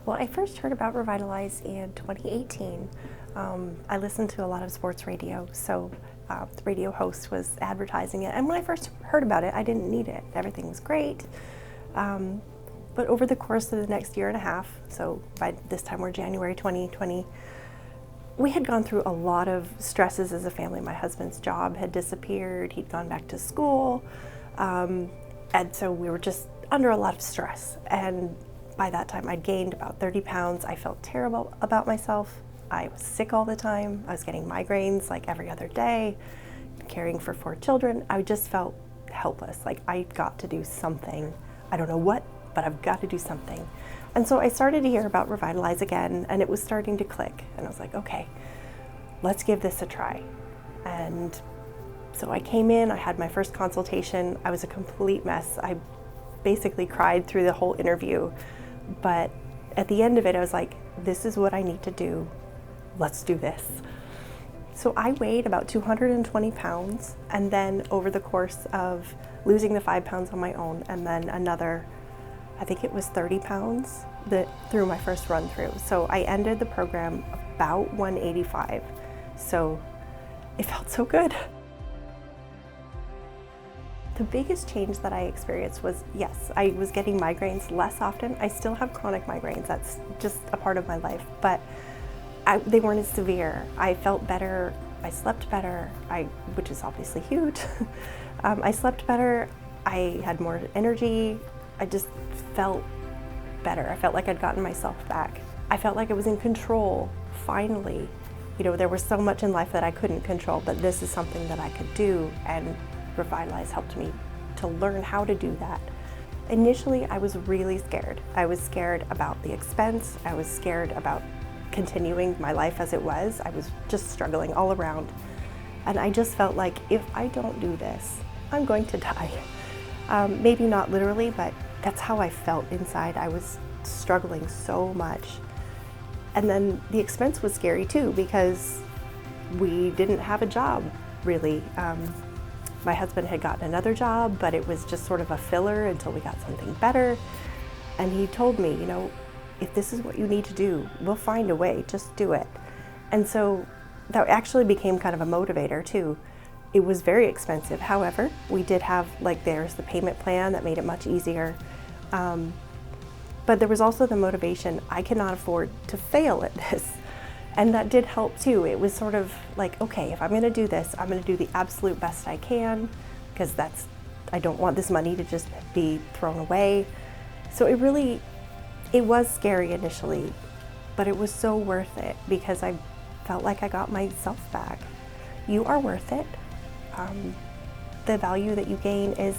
Well, I first heard about Revitalize in 2018. I listened to a lot of sports radio, so the radio host was advertising it. And when I first heard about it, I didn't need it. Everything was great. But over the course of the next year and a half, so by this time we're January 2020, we had gone through a lot of stresses as a family. My husband's job had disappeared. He'd gone back to school. And so we were just under a lot of stress. And by that time, I'd gained about 30 pounds. I felt terrible about myself. I was sick all the time. I was getting migraines like every other day, caring for 4 children. I just felt helpless. Like, I've got to do something. I don't know what, but I've got to do something. And so I started to hear about Revitalize again, and it was starting to click. And I was like, okay, let's give this a try. And so I came in, I had my first consultation. I was a complete mess. I basically cried through the whole interview. But at the end of it, I was like, this is what I need to do. Let's do this. So I weighed about 220 pounds, and then over the course of losing the 5 pounds on my own, and then another, I think it was 30 pounds through my first run through. So I ended the program about 185. So it felt so good. The biggest change that I experienced was, yes, I was getting migraines less often. I still have chronic migraines. That's just a part of my life, but they weren't as severe. I felt better. I slept better, which is obviously huge. I slept better. I had more energy. I just felt better. I felt like I'd gotten myself back. I felt like I was in control, finally. You know, there was so much in life that I couldn't control, but this is something that I could do, and Revitalize helped me to learn how to do that. Initially, I was really scared. I was scared about the expense. I was scared about continuing my life as it was. I was just struggling all around. And I just felt like, if I don't do this, I'm going to die. Maybe not literally, but that's how I felt inside. I was struggling so much. And then the expense was scary too, because we didn't have a job, really. My husband had gotten another job, but it was just sort of a filler until we got something better. And he told me, you know, if this is what you need to do, we'll find a way, just do it. And so that actually became kind of a motivator too. It was very expensive. However, we did have, like, there's the payment plan that made it much easier. But there was also the motivation, I cannot afford to fail at this. And that did help too. It was sort of like, okay, if I'm gonna do this, I'm gonna do the absolute best I can, because I don't want this money to just be thrown away. So it was scary initially, but it was so worth it, because I felt like I got myself back. You are worth it. The value that you gain is,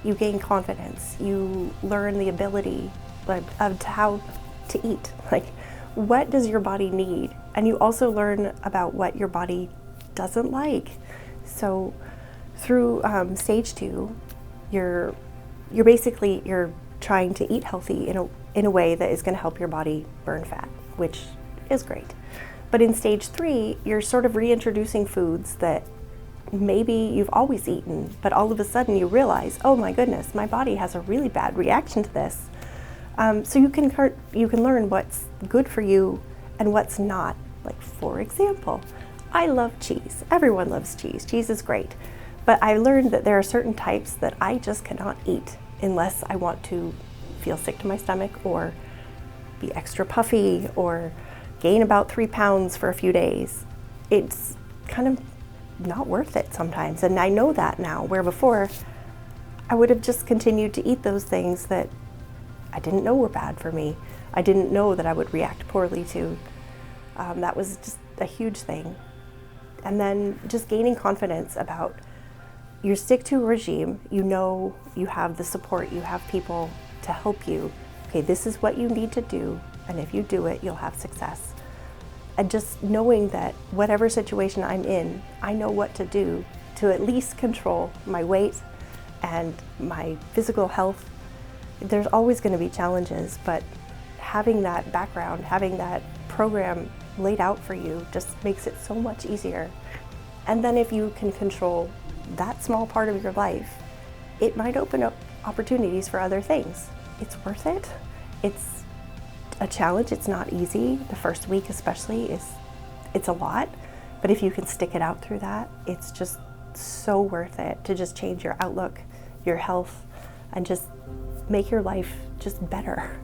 you gain confidence. You learn the ability of how to eat. Like, what does your body need? And you also learn about what your body doesn't like. So through stage 2, you're trying to eat healthy in a way that is going to help your body burn fat, which is great. But in stage 3, you're sort of reintroducing foods that maybe you've always eaten, but all of a sudden you realize, oh my goodness, my body has a really bad reaction to this. So you can learn what's good for you and what's not. Like, for example, I love cheese. Everyone loves cheese. Cheese is great. But I learned that there are certain types that I just cannot eat unless I want to feel sick to my stomach, or be extra puffy, or gain about 3 pounds for a few days. It's kind of not worth it sometimes. And I know that now, where before I would have just continued to eat those things that I didn't know were bad for me. I didn't know that I would react poorly to. That was just a huge thing. And then just gaining confidence about your stick-to regime. You know you have the support, you have people to help you. Okay, this is what you need to do, and if you do it, you'll have success. And just knowing that whatever situation I'm in, I know what to do to at least control my weight and my physical health. There's always going to be challenges, but having that background, having that program laid out for you just makes it so much easier. And then if you can control that small part of your life, it might open up opportunities for other things. It's worth it. It's a challenge. It's not easy. The first week especially it's a lot, but if you can stick it out through that, it's just so worth it to just change your outlook, your health, and just make your life just better.